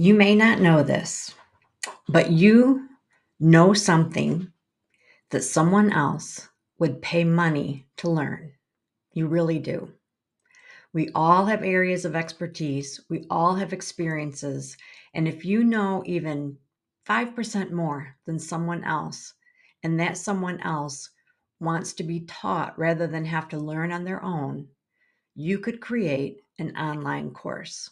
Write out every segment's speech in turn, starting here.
You may not know this, but you know something that someone else would pay money to learn. You really do. We all have areas of expertise, we all have experiences, and if you know even 5% more than someone else, and that someone else wants to be taught rather than have to learn on their own, you could create an online course.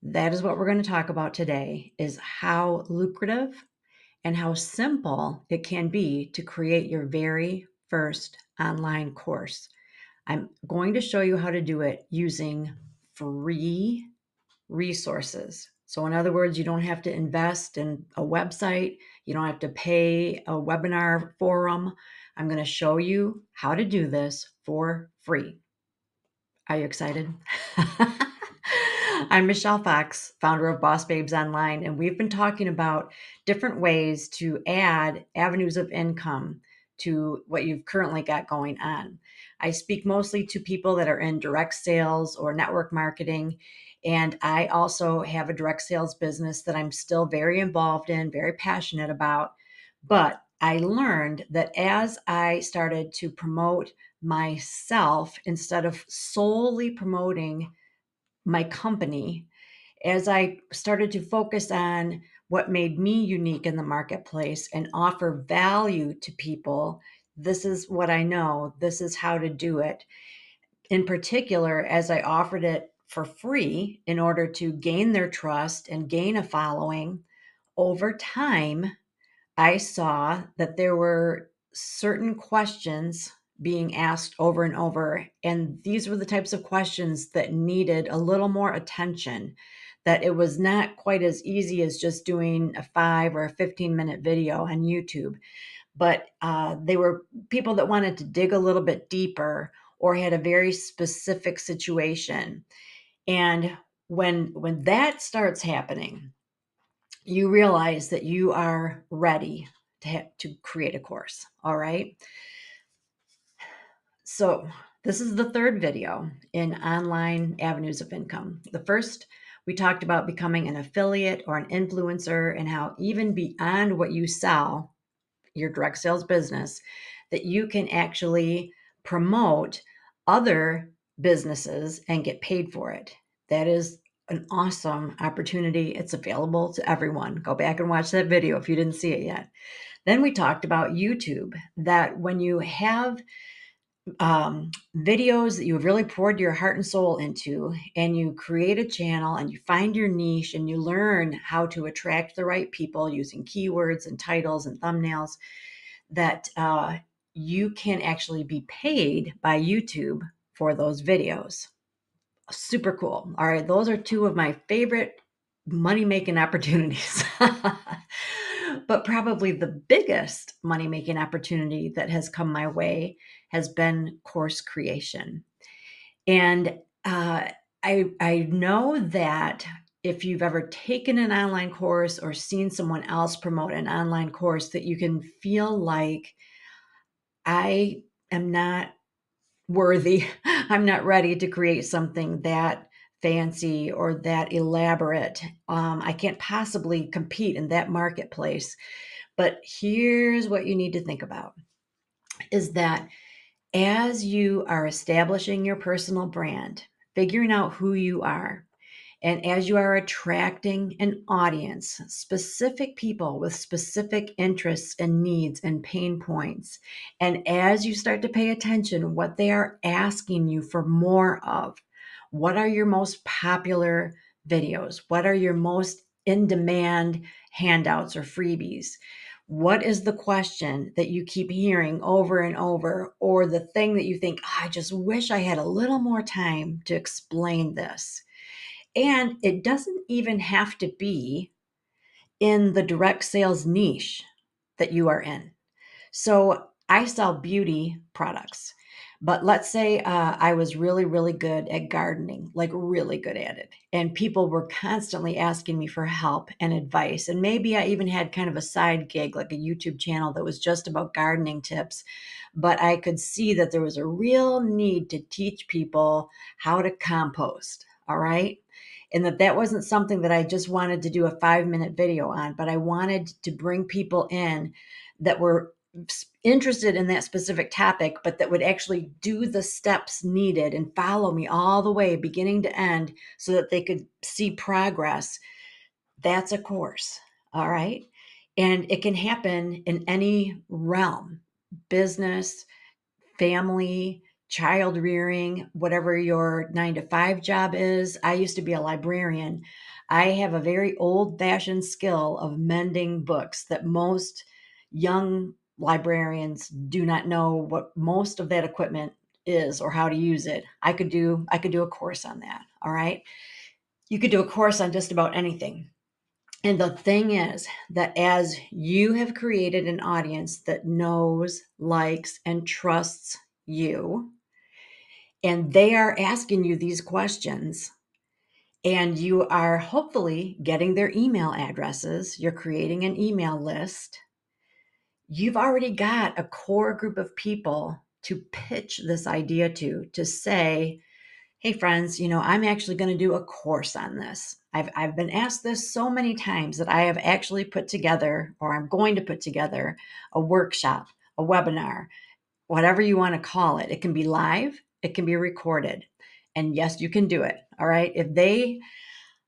That is what we're going to talk about today, is how lucrative and how simple it can be to create your very first online course. I'm going to show you how to do it using free resources. So, in other words, you don't have to invest in a website, you don't have to pay a webinar forum. I'm going to show you how to do this for free. Are you excited? I'm Michelle Fox, founder of Boss Babes Online, and we've been talking about different ways to add avenues of income to what you've currently got going on. I speak mostly to people that are in direct sales or network marketing, and I also have a direct sales business that I'm still very involved in, very passionate about. But I learned that as I started to promote myself instead of solely promoting my company, as I started to focus on what made me unique in the marketplace and offer value to people, this is what I know, this is how to do it. In particular, as I offered it for free in order to gain their trust and gain a following, over time, I saw that there were certain questions being asked over and over. And these were the types of questions that needed a little more attention, that it was not quite as easy as just doing a 5 or a 15-minute video on YouTube. But they were people that wanted to dig a little bit deeper or had a very specific situation. And when that starts happening, you realize that you are ready to create a course. All right. So this is the third video in online avenues of income. The first, we talked about becoming an affiliate or an influencer and how even beyond what you sell, your direct sales business, that you can actually promote other businesses and get paid for it. That is an awesome opportunity. It's available to everyone. Go back and watch that video if you didn't see it yet. Then we talked about YouTube, that when you have videos that you have really poured your heart and soul into, and you create a channel and you find your niche and you learn how to attract the right people using keywords and titles and thumbnails, that you can actually be paid by YouTube for those videos. Super cool. All right, those are two of my favorite money making opportunities. But probably the biggest money making opportunity that has come my way has been course creation. And I know that if you've ever taken an online course or seen someone else promote an online course, that you can feel like, I am not worthy. I'm not ready to create something that fancy or that elaborate. I can't possibly compete in that marketplace. But here's what you need to think about, is that as you are establishing your personal brand, figuring out who you are, and as you are attracting an audience, specific people with specific interests and needs and pain points, and as you start to pay attention what they are asking you for more of, what are your most popular videos? What are your most in demand handouts or freebies? What is the question that you keep hearing over and over, or the thing that you think, "Oh, I just wish I had a little more time to explain this"? And it doesn't even have to be in the direct sales niche that you are in. So I sell beauty products, but let's say I was really, really good at gardening, like really good at it. And people were constantly asking me for help and advice. And maybe I even had kind of a side gig, like a YouTube channel that was just about gardening tips. But I could see that there was a real need to teach people how to compost. All right. and that wasn't something that I just wanted to do a 5-minute video on, but I wanted to bring people in that were interested in that specific topic, but that would actually do the steps needed and follow me all the way, beginning to end, so that they could see progress. That's a course. All right. And it can happen in any realm: business, family, child rearing, whatever your 9 to 5 job is. I used to be a librarian. I have a very old fashioned skill of mending books that most young librarians do not know what most of that equipment is or how to use it. I could do a course on that. All right. You could do a course on just about anything. And the thing is that as you have created an audience that knows, likes, and trusts you, and they are asking you these questions, and you are hopefully getting their email addresses, you're creating an email list, you've already got a core group of people to pitch this idea to say, hey friends, I'm actually going to do a course on this. I've been asked this so many times that I have actually put together, or I'm going to put together, a workshop, a webinar, whatever you want to call it. It can be live, it can be recorded. And yes, you can do it. All right. If they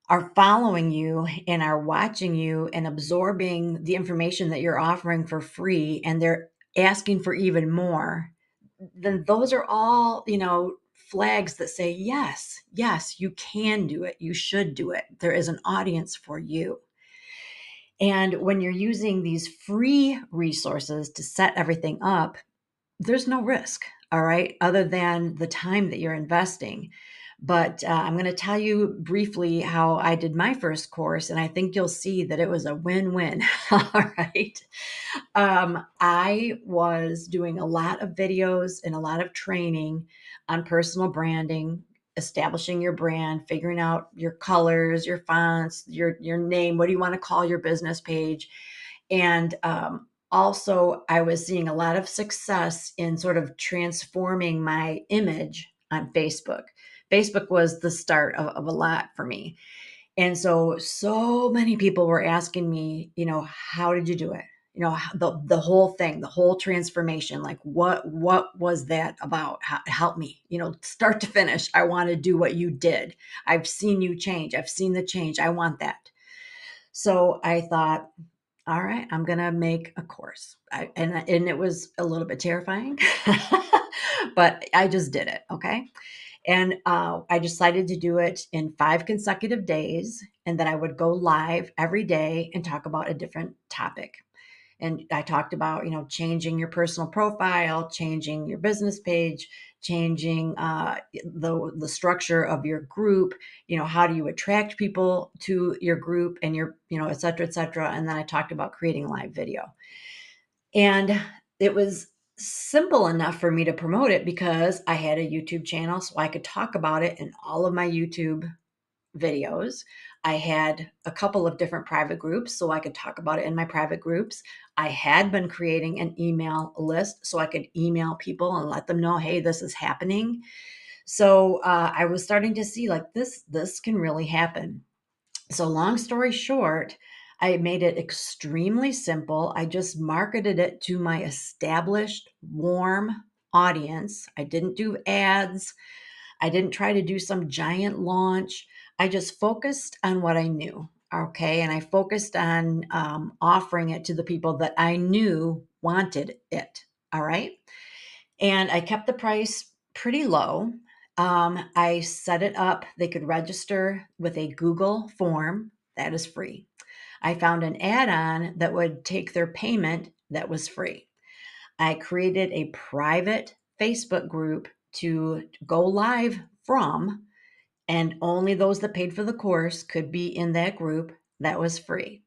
are following you and are watching you and absorbing the information that you're offering for free, and they're asking for even more, then those are all, flags that say, yes, yes, you can do it. You should do it. There is an audience for you. And when you're using these free resources to set everything up, there's no risk, all right, other than the time that you're investing. But I'm going to tell you briefly how I did my first course, and I think you'll see that it was a win-win. All right. I was doing a lot of videos and a lot of training on personal branding, establishing your brand, figuring out your colors, your fonts, your name. What do you want to call your business page? And also, I was seeing a lot of success in sort of transforming my image on Facebook. Facebook was the start of a lot for me. And so many people were asking me, how did you do it? The whole thing, the whole transformation, like what was that about? Help me, start to finish. I want to do what you did. I've seen you change. I've seen the change. I want that. So I thought, all right, I'm going to make a course. And it was a little bit terrifying, but I just did it. Okay. And I decided to do it in 5 consecutive days. And then I would go live every day and talk about a different topic. And I talked about, changing your personal profile, changing your business page, changing the structure of your group. How do you attract people to your group and your, et cetera, et cetera. And then I talked about creating live video. And it was simple enough for me to promote it because I had a YouTube channel, so I could talk about it in all of my YouTube videos. I had a couple of different private groups, so I could talk about it in my private groups. I had been creating an email list so I could email people and let them know, hey, this is happening. So I was starting to see like this can really happen. So, long story short, I made it extremely simple. I just marketed it to my established, warm audience. I didn't do ads. I didn't try to do some giant launch. I just focused on what I knew. Okay. And I focused on offering it to the people that I knew wanted it. All right. And I kept the price pretty low. I set it up. They could register with a Google form that is free. I found an add on that would take their payment that was free. I created a private Facebook group to go live from, and only those that paid for the course could be in that group. That was free.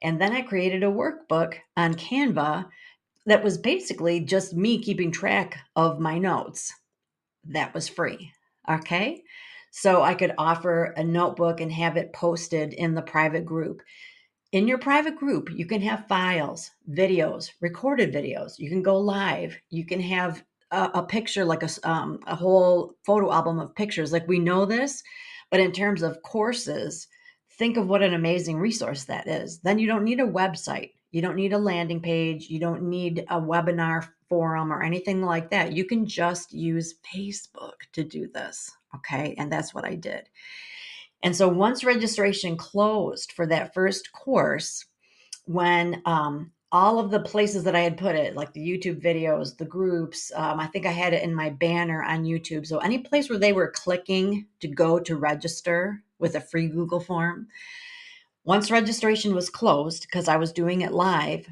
And then I created a workbook on Canva that was basically just me keeping track of my notes. That was free. Okay. So I could offer a notebook and have it posted in the private group. In your private group, you can have files, videos, recorded videos. You can go live. You can have a picture, like a whole photo album of pictures. Like, we know this, But in terms of courses, think of what an amazing resource that is. Then you don't need a website. You don't need a landing page. You don't need a webinar forum or anything like that. You can just use Facebook to do this. Okay. And that's what I did. And so once registration closed for that first course, when all of the places that I had put it, like the YouTube videos, the groups, I think I had it in my banner on YouTube. So any place where they were clicking to go to register with a free Google form, once registration was closed, because I was doing it live,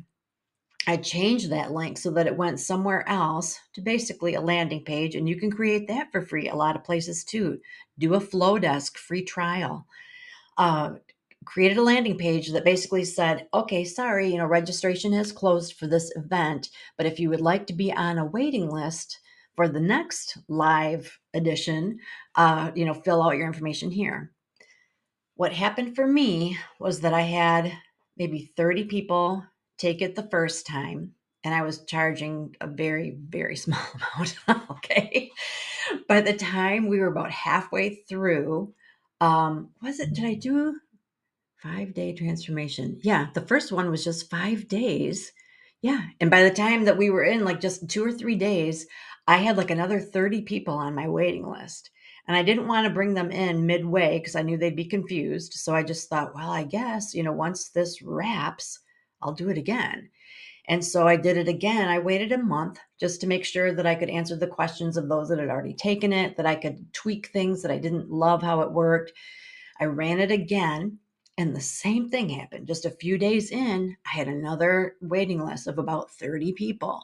I changed that link so that it went somewhere else to basically a landing page. And you can create that for free a lot of places too. Do a Flow Desk free trial. Uh, Created a landing page that basically said, okay, sorry, registration has closed for this event, but if you would like to be on a waiting list for the next live edition, fill out your information here. What happened for me was that I had maybe 30 people take it the first time, and I was charging a very, very small amount. Okay. By the time we were about halfway through, did I do 5-day transformation? Yeah, the first one was just 5 days. Yeah. And by the time that we were in like just 2 or 3 days, I had like another 30 people on my waiting list. And I didn't want to bring them in midway because I knew they'd be confused. So I just thought, well, I guess, once this wraps, I'll do it again. And so I did it again. I waited a month just to make sure that I could answer the questions of those that had already taken it, that I could tweak things that I didn't love how it worked. I ran it again, and the same thing happened. Just a few days in, I had another waiting list of about 30 people.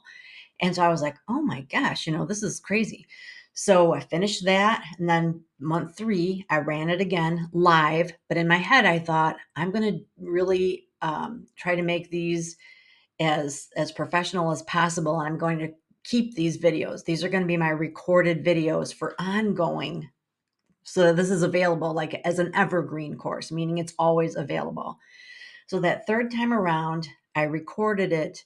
And so I was like, oh my gosh, this is crazy. So I finished that. And then month 3, I ran it again live. But in my head, I thought, I'm going to really try to make these as professional as possible. And I'm going to keep these videos. These are going to be my recorded videos for ongoing, so this is available like as an evergreen course, meaning it's always available. So that third time around, I recorded it,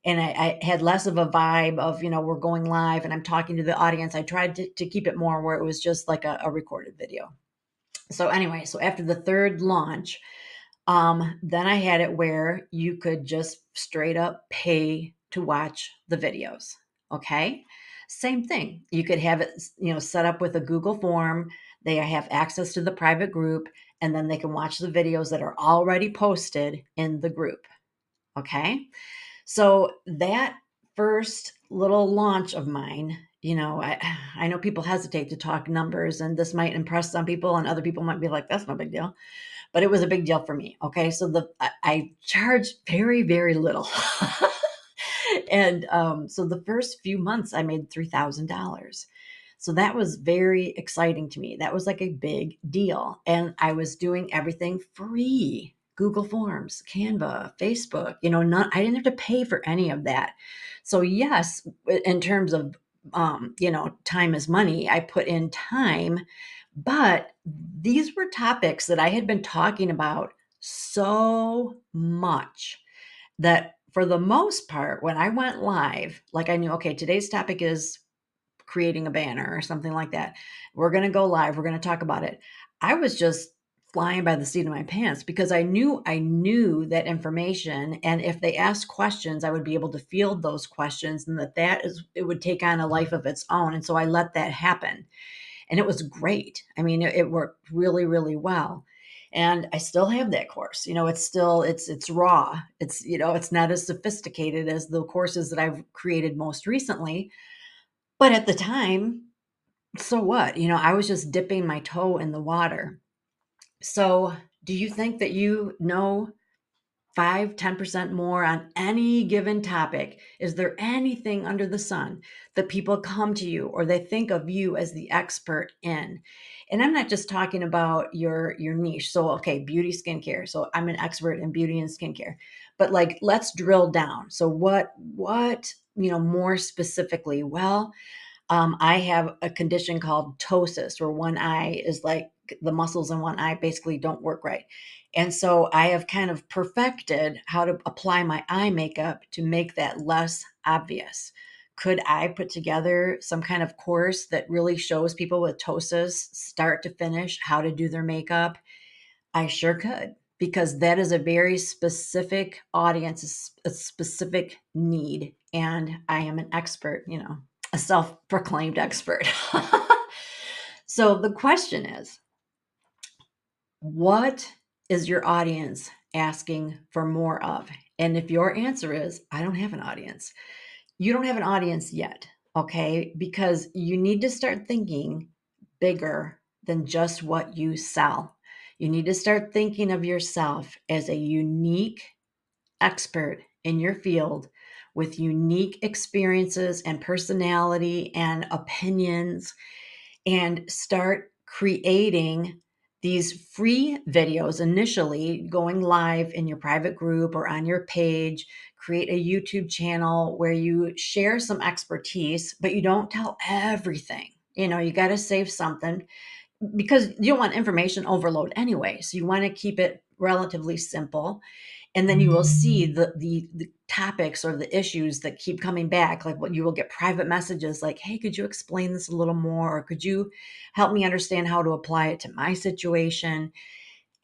and I had less of a vibe of, we're going live and I'm talking to the audience. I tried to keep it more where it was just like a recorded video. So anyway, so after the third launch, then I had it where you could just straight up pay to watch the videos. Okay. Same thing. You could have it, set up with a Google form. They have access to the private group, and then they can watch the videos that are already posted in the group. Okay. So that first little launch of mine, I know people hesitate to talk numbers, and this might impress some people, and other people might be like, that's no big deal. But it was a big deal for me. Okay. So I charged very, very little. And so the first few months I made $3,000. So that was very exciting to me. That was like a big deal. And I was doing everything free. Google Forms, Canva, Facebook, I didn't have to pay for any of that. So yes, in terms of time is money, I put in time, but these were topics that I had been talking about so much that for the most part, when I went live, like I knew, okay, today's topic is creating a banner or something like that. We're going to go live. We're going to talk about it. I was just flying by the seat of my pants because I knew that information. And if they asked questions, I would be able to field those questions, and it would take on a life of its own. And so I let that happen. And it was great. I mean, it worked really, really well. And I still have that course. It's still it's raw. It's not as sophisticated as the courses that I've created most recently. But at the time, so what? I was just dipping my toe in the water. So, do you think that 5-10% more on any given topic? Is there anything under the sun that people come to you or they think of you as the expert in? And I'm not just talking about your niche. So, okay, beauty, skincare. So I'm an expert in beauty and skincare. But like, let's drill down. So what, more specifically? Well, I have a condition called ptosis, where one eye is like the muscles in one eye basically don't work right. And so I have kind of perfected how to apply my eye makeup to make that less obvious. could I put together some kind of course that really shows people with ptosis, start to finish, how to do their makeup? I sure could, because that is a very specific audience, a specific need. And I am an expert, a self proclaimed expert. So the question is, what is your audience asking for more of? And if your answer is, I don't have an audience, you don't have an audience yet, okay? Because you need to start thinking bigger than just what you sell. You need to start thinking of yourself as a unique expert in your field with unique experiences and personality and opinions, and start creating these free videos initially, going live in your private group or on your page. Create a YouTube channel where you share some expertise, but you don't tell everything. You got to save something, because you don't want information overload anyway. So you want to keep it relatively simple. And then you will see the topics or the issues that keep coming back. Like, what you will get private messages like, hey, could you explain this a little more? Or could you help me understand how to apply it to my situation?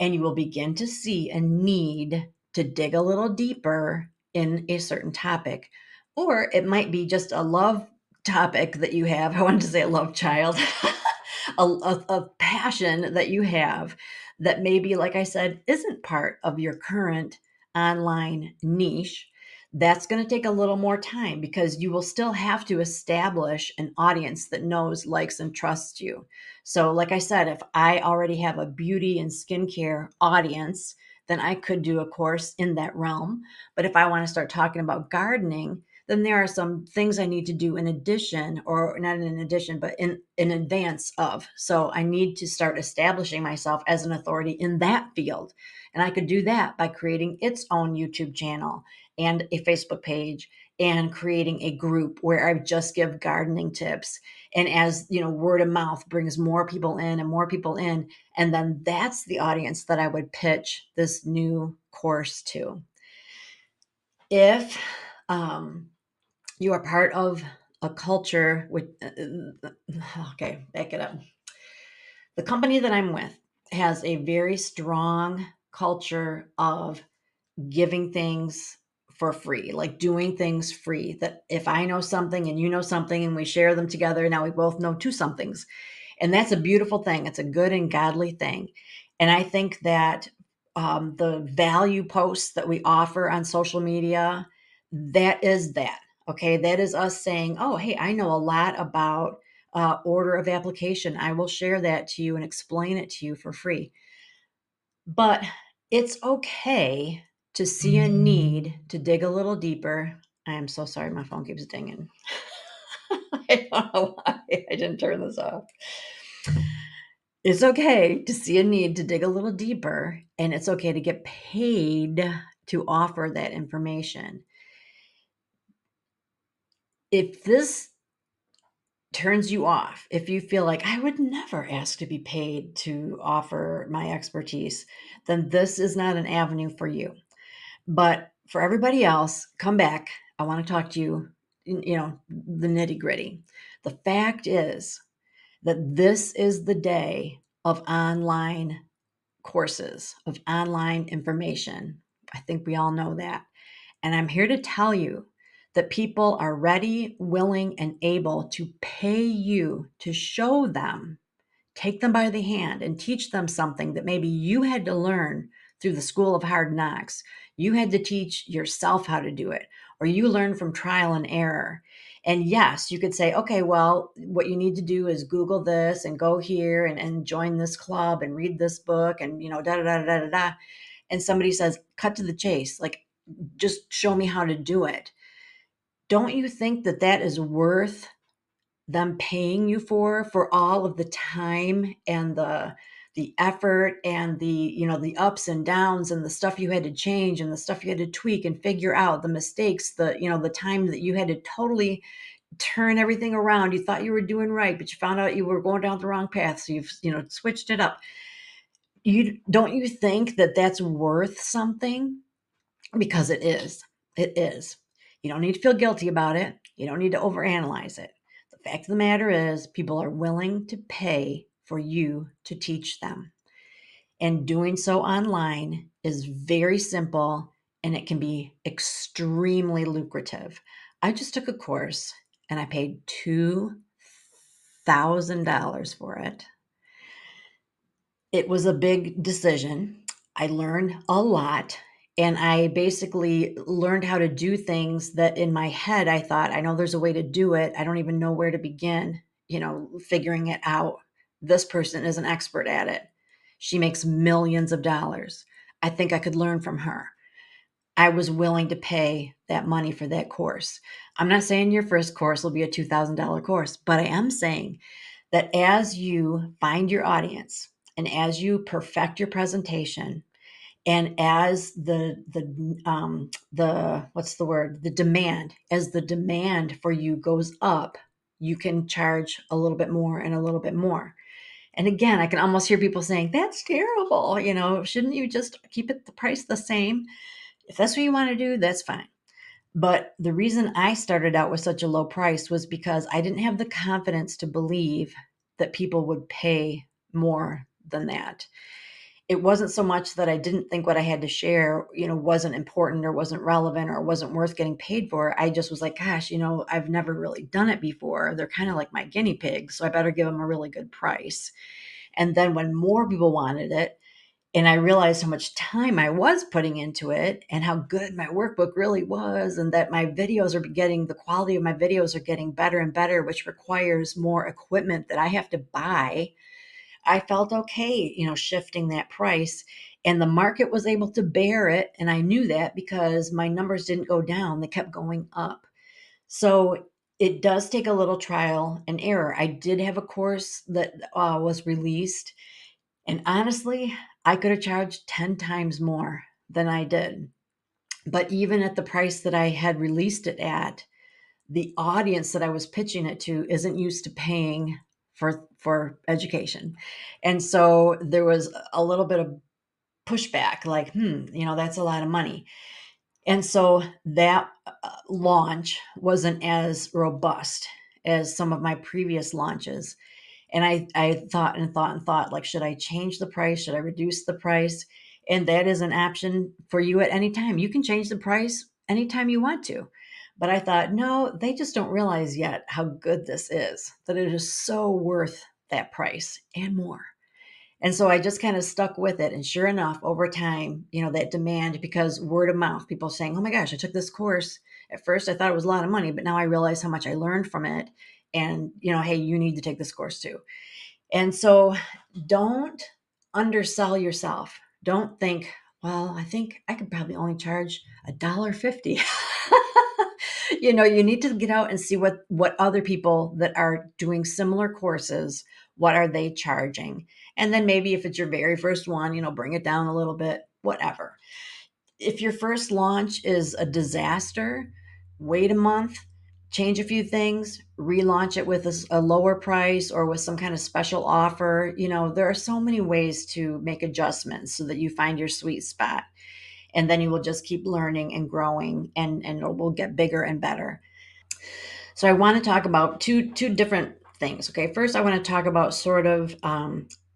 And you will begin to see a need to dig a little deeper in a certain topic. Or it might be just a love topic that you have. I wanted to say a love child, a passion that you have that maybe, like I said, isn't part of your current online niche. That's going to take a little more time, because you will still have to establish an audience that knows, likes, and trusts you. So, like I said, if I already have a beauty and skincare audience, then I could do a course in that realm. But if I want to start talking about gardening, then there are some things I need to do in addition, or not in addition, but in advance of. So I need to start establishing myself as an authority in that field. And I could do that by creating its own YouTube channel and a Facebook page, and creating a group where I just give gardening tips. And as word of mouth brings more people in and more people in, and then that's the audience that I would pitch this new course to. If you are part of a culture with, okay, back it up. The company that I'm with has a very strong culture of giving things for free, like doing things free. That if I know something and you know something and we share them together, now we both know two somethings. And that's a beautiful thing. It's a good and godly thing. And I think that the value posts that we offer on social media, that is that. Okay. That is us saying, oh, hey, I know a lot about order of application. I will share that to you and explain it to you for free. But it's okay to see a need to dig a little deeper. I am so sorry. My phone keeps dinging. I don't know why I didn't turn this off. It's okay to see a need to dig a little deeper, and it's okay to get paid to offer that information. If this turns you off, if you feel like I would never ask to be paid to offer my expertise, then this is not an avenue for you. But for everybody else, come back. I want to talk to you, the nitty gritty. The fact is that this is the day of online courses, of online information. I think we all know that. And I'm here to tell you that people are ready, willing, and able to pay you to show them, take them by the hand, and teach them something that maybe you had to learn through the school of hard knocks. You had to teach yourself how to do it, or you learned from trial and error. And yes, you could say, okay, well, what you need to do is Google this and go here and join this club and read this book and, da da da da da da. And somebody says, cut to the chase, like, just show me how to do it. Don't you think that that is worth them paying you for all of the time and the effort and the ups and downs and the stuff you had to change and the stuff you had to tweak and figure out, the mistakes, the time that you had to totally turn everything around. You thought you were doing right, but you found out you were going down the wrong path, so you've switched it up. You think that that's worth something? Because it is. It is. You don't need to feel guilty about it. You don't need to overanalyze it. The fact of the matter is, people are willing to pay for you to teach them. And doing so online is very simple and it can be extremely lucrative. I just took a course and I paid $2,000 for it. It was a big decision. I learned a lot and I basically learned how to do things that in my head I thought, I know there's a way to do it. I don't even know where to begin, figuring it out. This person is an expert at it. She makes millions of dollars. I think I could learn from her. I was willing to pay that money for that course. I'm not saying your first course will be a $2,000 course, but I am saying that as you find your audience and as you perfect your presentation and as the what's the word, the demand, as the demand for you goes up, you can charge a little bit more and a little bit more. And again, I can almost hear people saying, that's terrible. Shouldn't you just keep it the price the same? If that's what you want to do, that's fine. But the reason I started out with such a low price was because I didn't have the confidence to believe that people would pay more than that. It wasn't so much that I didn't think what I had to share, wasn't important or wasn't relevant or wasn't worth getting paid for. I just was like, gosh, I've never really done it before. They're kind of like my guinea pigs, so I better give them a really good price. And then when more people wanted it, and I realized how much time I was putting into it and how good my workbook really was, and that the quality of my videos are getting better and better, which requires more equipment that I have to buy. I felt okay, shifting that price. And the market was able to bear it. And I knew that because my numbers didn't go down, they kept going up. So it does take a little trial and error. I did have a course that was released, and honestly, I could have charged 10 times more than I did. But even at the price that I had released it at, the audience that I was pitching it to isn't used to paying for education. And so there was a little bit of pushback like, that's a lot of money. And so that launch wasn't as robust as some of my previous launches. And I thought and thought and thought, like, should I change the price? Should I reduce the price? And that is an option for you at any time. You can change the price anytime you want to. But I thought, no, they just don't realize yet how good this is, that it is so worth that price and more. And so I just kind of stuck with it. And sure enough, over time, that demand, because word of mouth, people saying, oh my gosh, I took this course. At first, I thought it was a lot of money, but now I realize how much I learned from it. And, hey, you need to take this course too. And so don't undersell yourself. Don't think, well, I think I could probably only charge $1.50. You need to get out and see what other people that are doing similar courses, what are they charging? And then maybe if it's your very first one, bring it down a little bit, whatever. If your first launch is a disaster, wait a month, change a few things, relaunch it with a lower price or with some kind of special offer. There are so many ways to make adjustments so that you find your sweet spot. And then you will just keep learning and growing, and it will get bigger and better. So I want to talk about two different things. Okay, first I want to talk about sort of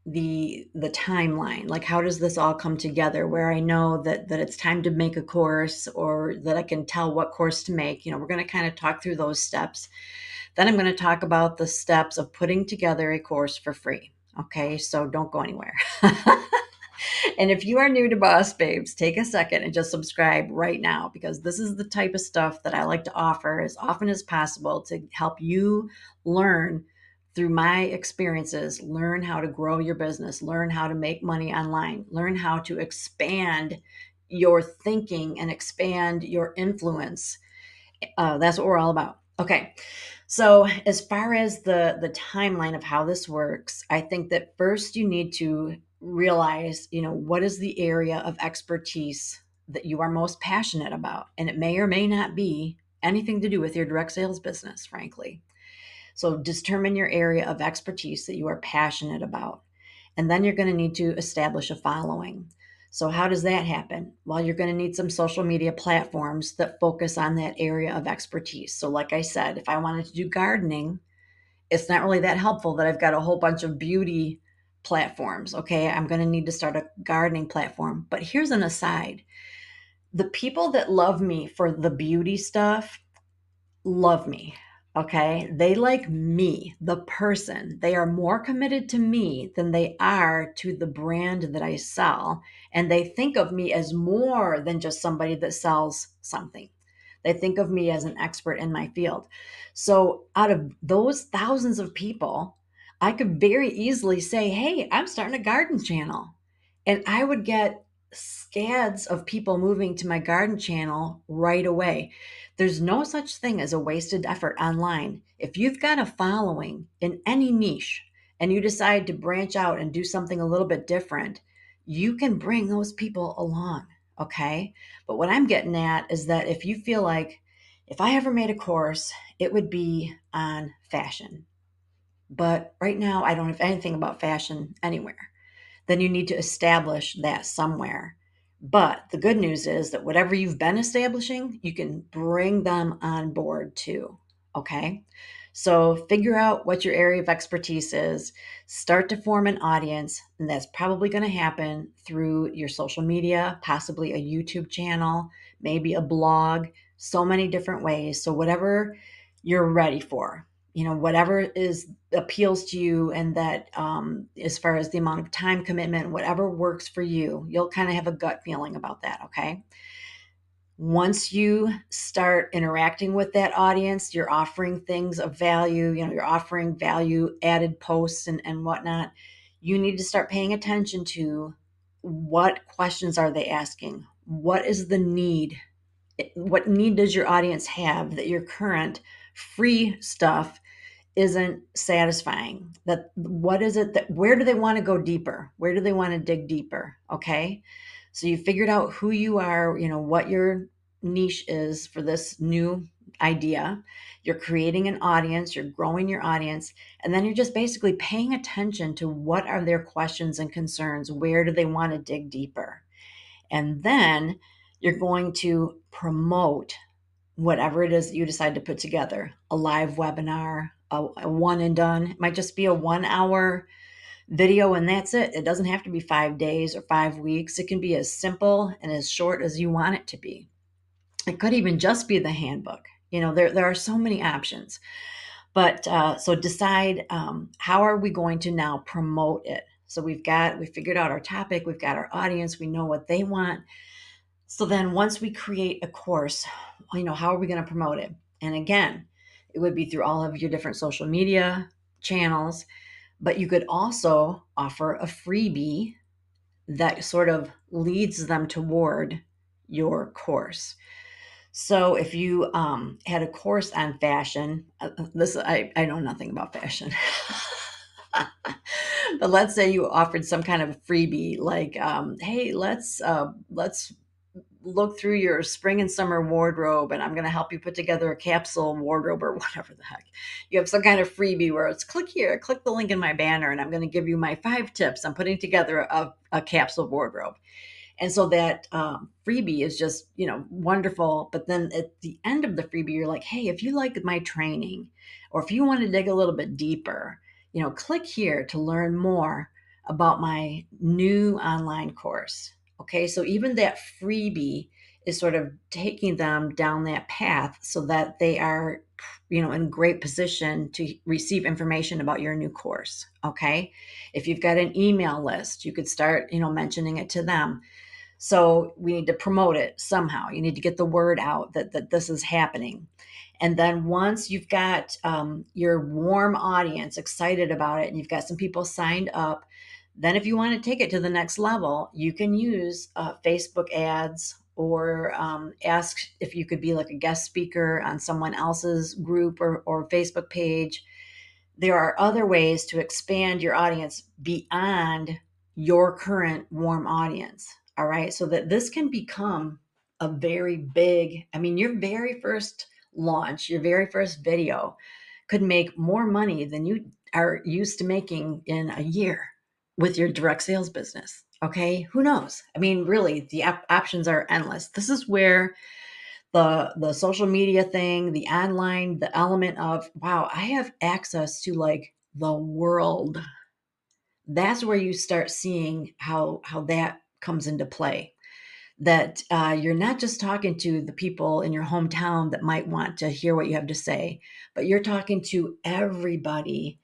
the timeline. Like, how does this all come together? Where I know that it's time to make a course, or that I can tell what course to make. We're going to kind of talk through those steps. Then I'm going to talk about the steps of putting together a course for free. Okay, so don't go anywhere. And if you are new to Boss Babes, take a second and just subscribe right now, because this is the type of stuff that I like to offer as often as possible to help you learn through my experiences, learn how to grow your business, learn how to make money online, learn how to expand your thinking and expand your influence. That's what we're all about. Okay. So as far as the timeline of how this works, I think that first you need to realize, what is the area of expertise that you are most passionate about? And it may or may not be anything to do with your direct sales business, frankly. So determine your area of expertise that you are passionate about. And then you're going to need to establish a following. So, how does that happen? Well, you're going to need some social media platforms that focus on that area of expertise. So, like I said, if I wanted to do gardening, it's not really that helpful that I've got a whole bunch of beauty platforms. Okay, I'm going to need to start a gardening platform. But here's an aside: the people that love me for the beauty stuff love me. Okay. They like me, the person. They are more committed to me than they are to the brand that I sell. And they think of me as more than just somebody that sells something. They think of me as an expert in my field. So, out of those thousands of people, I could very easily say, hey, I'm starting a garden channel. And I would get scads of people moving to my garden channel right away. There's no such thing as a wasted effort online. If you've got a following in any niche and you decide to branch out and do something a little bit different, you can bring those people along. Okay. But what I'm getting at is that if you feel like if I ever made a course, it would be on fashion. But right now, I don't have anything about fashion anywhere. Then you need to establish that somewhere. But the good news is that whatever you've been establishing, you can bring them on board too. Okay. So figure out what your area of expertise is, start to form an audience, and that's probably going to happen through your social media, possibly a YouTube channel, maybe a blog, so many different ways. So, whatever you're ready for, whatever is appeals to you, and that as far as the amount of time commitment, whatever works for you, you'll kind of have a gut feeling about that. Okay. Once you start interacting with that audience, you're offering things of value, you're offering value added posts and whatnot. You need to start paying attention to what questions are they asking? What is the need? What need does your audience have that your current free stuff isn't satisfying? That what is it that where do they want to go deeper? Where do they want to dig deeper? Okay. So you figured out who you are, what your niche is for this new idea. You're creating an audience, you're growing your audience, and then you're just basically paying attention to what are their questions and concerns? Where do they want to dig deeper? And then you're going to promote whatever it is that you decide to put together, a live webinar, a one and done. It might just be a 1 hour video and that's it. It doesn't have to be 5 days or 5 weeks. It can be as simple and as short as you want it to be. It could even just be the handbook. There are so many options. But so decide, how are we going to now promote it? So we figured out our topic, we've got our audience, we know what they want. So then once we create a course, how are we going to promote it? And again, it would be through all of your different social media channels, but you could also offer a freebie that sort of leads them toward your course. So if you had a course on fashion, I know nothing about fashion. But let's say you offered some kind of freebie like, hey, let's look through your spring and summer wardrobe, and I'm going to help you put together a capsule wardrobe or whatever the heck. You have some kind of freebie where it's click here, click the link in my banner, and I'm going to give you my 5 tips on putting together a capsule wardrobe. And so that freebie is just, wonderful. But then at the end of the freebie, you're like, hey, if you like my training, or if you want to dig a little bit deeper, click here to learn more about my new online course. Okay, so even that freebie is sort of taking them down that path so that they are, in great position to receive information about your new course. Okay, if you've got an email list, you could start, mentioning it to them. So we need to promote it somehow. You need to get the word out that this is happening. And then once you've got your warm audience excited about it and you've got some people signed up, then if you want to take it to the next level, you can use Facebook ads, or ask if you could be like a guest speaker on someone else's group or Facebook page. There are other ways to expand your audience beyond your current warm audience. All right. So that this can become a very big, your very first launch, your very first video could make more money than you are used to making in a year with your direct sales business. Okay, who knows? I mean, really, the options are endless. This is where the social media thing, the online, the element of, wow, I have access to like the world. That's where you start seeing how that comes into play. That you're not just talking to the people in your hometown that might want to hear what you have to say, but you're talking to everybody.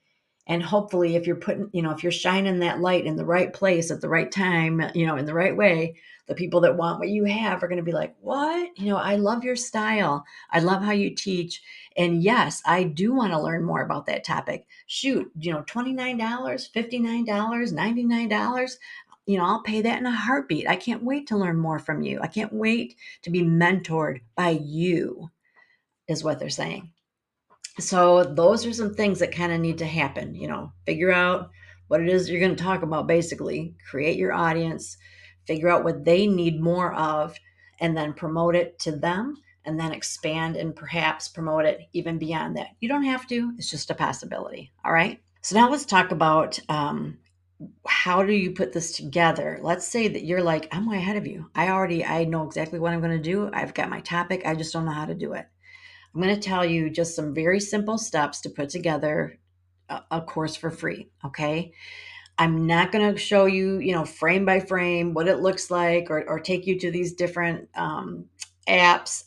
And hopefully, if you're putting, if you're shining that light in the right place at the right time, in the right way, the people that want what you have are going to be like, what? I love your style. I love how you teach. And yes, I do want to learn more about that topic. Shoot, $29, $59, $99. I'll pay that in a heartbeat. I can't wait to learn more from you. I can't wait to be mentored by you, is what they're saying. So, those are some things that kind of need to happen. Figure out what it is you're going to talk about, basically, create your audience, figure out what they need more of, and then promote it to them, and then expand and perhaps promote it even beyond that. You don't have to, it's just a possibility. All right. So, now let's talk about how do you put this together? Let's say that you're like, I'm way ahead of you. I know exactly what I'm going to do. I've got my topic. I just don't know how to do it. I'm going to tell you just some very simple steps to put together a course for free. Okay. I'm not going to show you, frame by frame what it looks like, or take you to these different apps.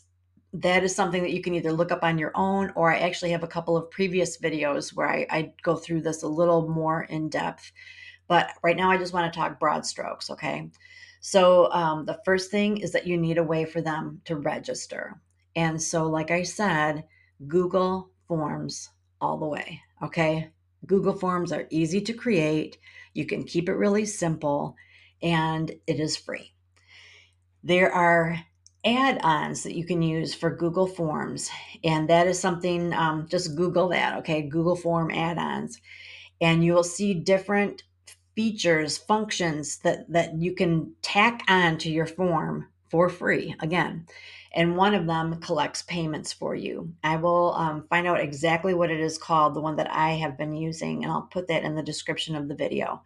That is something that you can either look up on your own, or I actually have a couple of previous videos where I go through this a little more in depth. But right now, I just want to talk broad strokes, okay? So, the first thing is that you need a way for them to register. And so, like I said, Google Forms all the way, okay? Google Forms are easy to create. You can keep it really simple, and it is free. There are add-ons that you can use for Google Forms, and that is something, just Google that, okay? Google Form add-ons, and you will see different features, functions that you can tack on to your form for free again. And one of them collects payments for you. I will find out exactly what it is called, the one that I have been using, and I'll put that in the description of the video.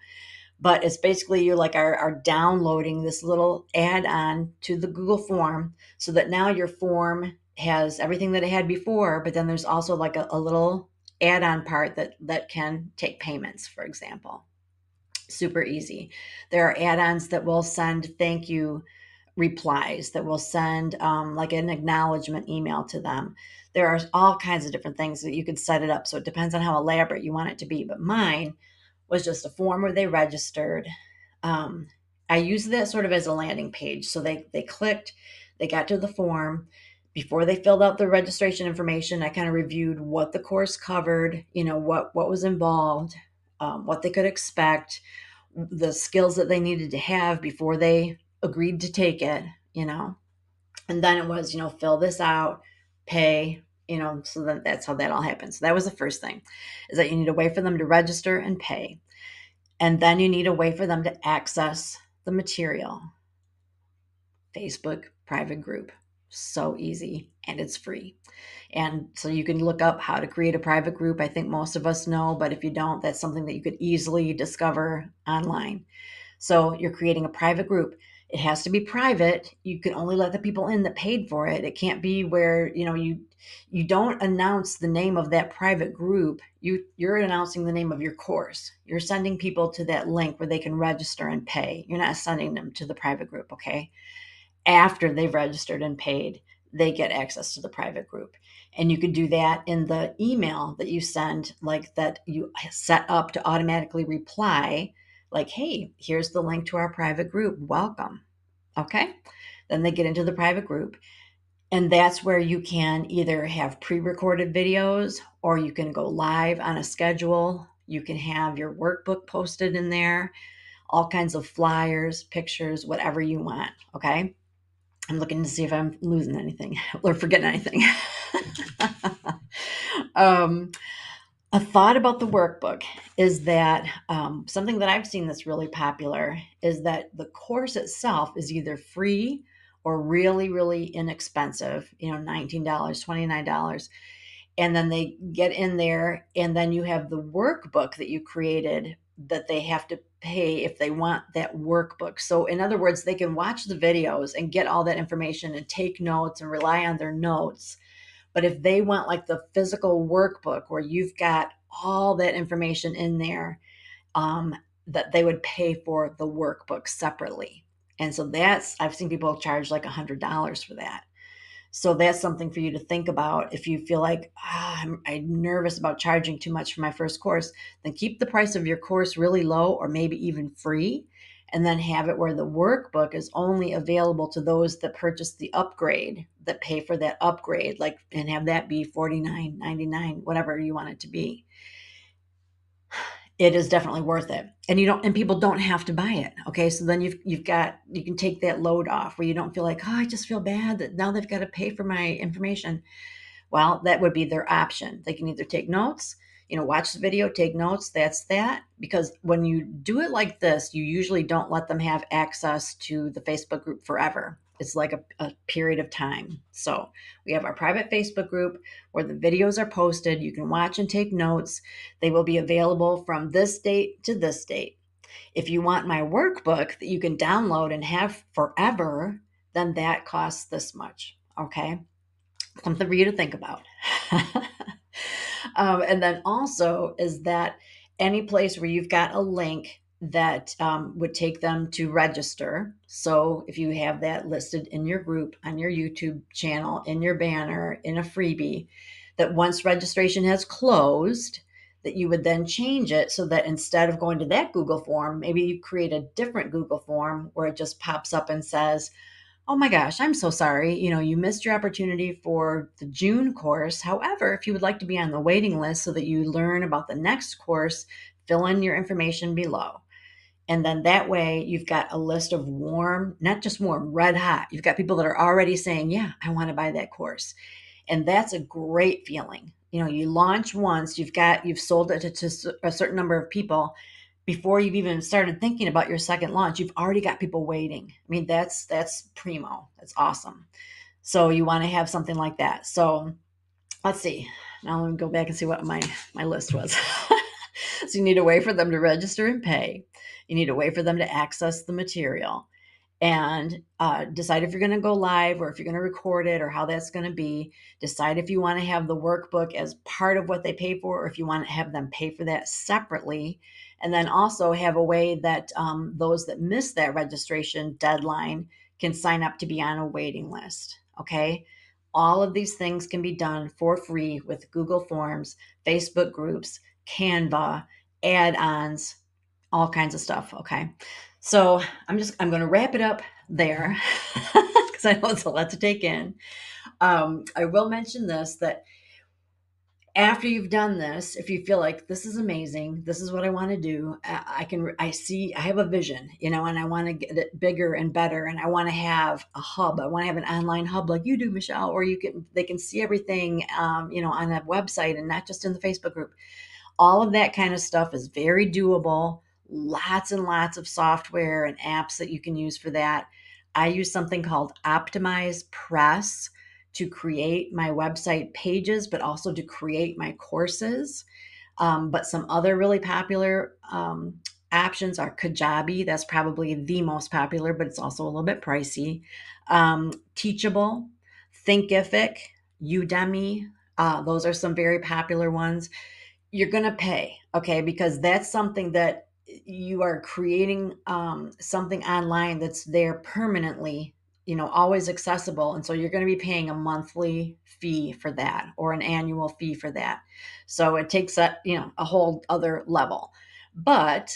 But it's basically you like are downloading this little add-on to the Google form, so that now your form has everything that it had before, but then there's also like a little add-on part that can take payments, for example. Super easy. There are add-ons that will send thank you replies, that will send like an acknowledgement email to them. There are all kinds of different things that you could set it up. So it depends on how elaborate you want it to be. But mine was just a form where they registered. Um, I used that sort of as a landing page. So they clicked, they got to the form. Before they filled out the registration information, I kind of reviewed what the course covered, what was involved, what they could expect, the skills that they needed to have before they agreed to take it, you know. And then it was, fill this out, pay, so that's how that all happens. So that was the first thing, is that you need a way for them to register and pay. And then you need a way for them to access the material. Facebook private group. So easy, and it's free. And so you can look up how to create a private group. I think most of us know, but if you don't, that's something that you could easily discover online. So you're creating a private group. It has to be private. You can only let the people in that paid for it. It can't be where, you don't announce the name of that private group. You're announcing the name of your course. You're sending people to that link where they can register and pay. You're not sending them to the private group, okay? After they've registered and paid, they get access to the private group. And you could do that in the email that you send, like that you set up to automatically reply, like, hey, here's the link to our private group. Welcome. Okay. Then they get into the private group. And that's where you can either have pre recorded videos, or you can go live on a schedule. You can have your workbook posted in there, all kinds of flyers, pictures, whatever you want. Okay. I'm looking to see if I'm losing anything or forgetting anything. um, a thought about the workbook is that something that I've seen that's really popular is that the course itself is either free or really, really inexpensive, $19, $29. And then they get in there, and then you have the workbook that you created that they have to pay if they want that workbook. So, in other words, they can watch the videos and get all that information and take notes and rely on their notes. But if they want like the physical workbook where you've got all that information in there, um, that they would pay for the workbook separately. And so I've seen people charge like $100 for that. So that's something for you to think about. If you feel like, I'm nervous about charging too much for my first course, then keep the price of your course really low or maybe even free. And then have it where the workbook is only available to those that purchase the upgrade, that pay for that upgrade, like, and have that be $49.99, whatever you want it to be. It is definitely worth it. And people don't have to buy it. Okay. So then you can take that load off where you don't feel like, oh, I just feel bad that now they've got to pay for my information. Well, that would be their option. They can either take notes, watch the video, take notes. That's that. Because when you do it like this, you usually don't let them have access to the Facebook group forever. It's like a period of time. So we have our private Facebook group where the videos are posted. You can watch and take notes. They will be available from this date to this date. If you want my workbook that you can download and have forever, then that costs this much. Okay. Something for you to think about. And then also is that any place where you've got a link that would take them to register. So if you have that listed in your group, on your YouTube channel, in your banner, in a freebie, that once registration has closed, that you would then change it so that instead of going to that Google form, maybe you create a different Google form where it just pops up and says, oh my gosh, I'm so sorry. You missed your opportunity for the June course. However, if you would like to be on the waiting list so that you learn about the next course, fill in your information below. And then that way you've got a list of warm, not just warm, red hot. You've got people that are already saying, yeah, I want to buy that course. And that's a great feeling. You launch once, you've sold it to a certain number of people. Before you've even started thinking about your second launch, you've already got people waiting. I mean, that's primo. That's awesome. So you want to have something like that. So let's see. Now let me go back and see what my list was. So you need a way for them to register and pay. You need a way for them to access the material and decide if you're going to go live or if you're going to record it or how that's going to be. Decide if you want to have the workbook as part of what they pay for or if you want to have them pay for that separately. And then also have a way that those that miss that registration deadline can sign up to be on a waiting list. Okay. All of these things can be done for free with Google Forms, Facebook groups, Canva, add-ons, all kinds of stuff. Okay. So I'm going to wrap it up there because I know it's a lot to take in. I will mention this, that after you've done this, if you feel like this is amazing, this is what I want to do, I have a vision, and I want to get it bigger and better. And I want to have a hub. I want to have an online hub like you do, Michelle, or they can see everything, on a website and not just in the Facebook group. All of that kind of stuff is very doable. Lots and lots of software and apps that you can use for that. I use something called Optimize Press to create my website pages, but also to create my courses. But some other really popular options are Kajabi. That's probably the most popular, but it's also a little bit pricey. Teachable, Thinkific, Udemy. Those are some very popular ones. You're going to pay, okay, because that's something that you are creating, something online that's there permanently, always accessible. And so you're going to be paying a monthly fee for that or an annual fee for that. So it takes a whole other level. But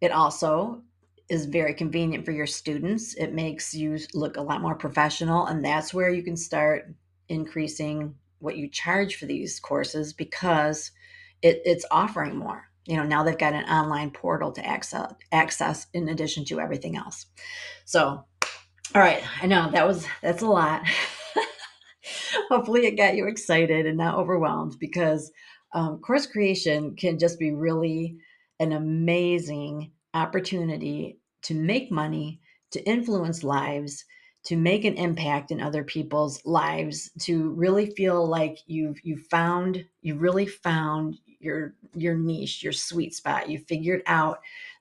it also is very convenient for your students. It makes you look a lot more professional. And that's where you can start increasing what you charge for these courses, because it's offering more. Now they've got an online portal to access in addition to everything else. So, all right, I know that's a lot. Hopefully it got you excited and not overwhelmed, because course creation can just be really an amazing opportunity to make money, to influence lives, to make an impact in other people's lives, to really feel like you've really found your niche, your sweet spot. You figured out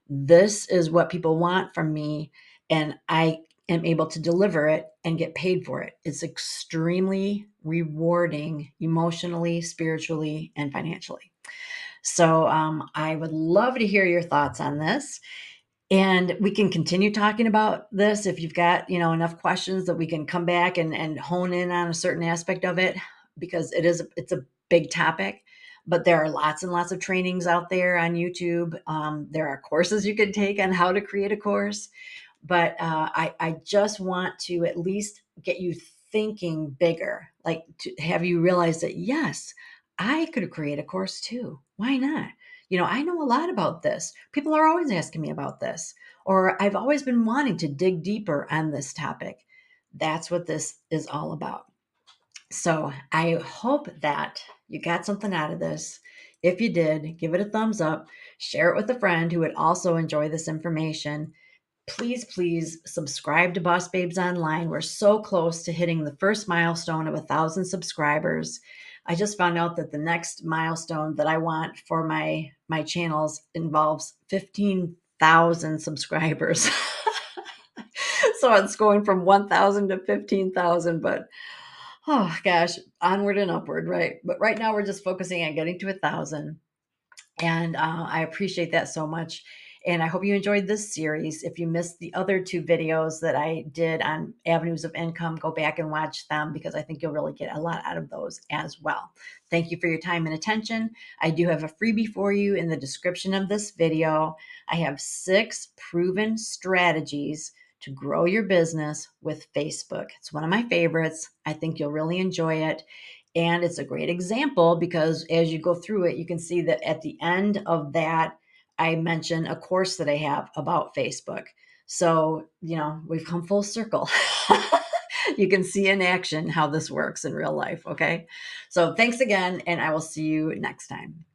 This is what people want from me, and I am able to deliver it and get paid for it. It's extremely rewarding emotionally, spiritually, and financially. So I would love to hear your thoughts on this. And we can continue talking about this if you've got, enough questions that we can come back and hone in on a certain aspect of it, because it's a big topic. But there are lots and lots of trainings out there on YouTube. There are courses you can take on how to create a course. But I just want to at least get you thinking bigger, like to have you realize that, yes, I could create a course too. Why not? I know a lot about this. People are always asking me about this, or I've always been wanting to dig deeper on this topic. That's what this is all about. So I hope that you got something out of this. If you did, give it a thumbs up, share it with a friend who would also enjoy this information. Please, please subscribe to Boss Babes Online. We're so close to hitting the first milestone of 1,000 subscribers. I just found out that the next milestone that I want for my channels involves 15,000 subscribers. So it's going from 1,000 to 15,000, but oh gosh, onward and upward, right? But right now we're just focusing on getting to 1,000. And I appreciate that so much. And I hope you enjoyed this series. If you missed the other two videos that I did on avenues of income, go back and watch them, because I think you'll really get a lot out of those as well. Thank you for your time and attention. I do have a freebie for you in the description of this video. I have 6 proven strategies to grow your business with Facebook. It's one of my favorites. I think you'll really enjoy it. And it's a great example because as you go through it, you can see that at the end of that, I mention a course that I have about Facebook. So, we've come full circle. You can see in action how this works in real life. Okay. So thanks again, and I will see you next time.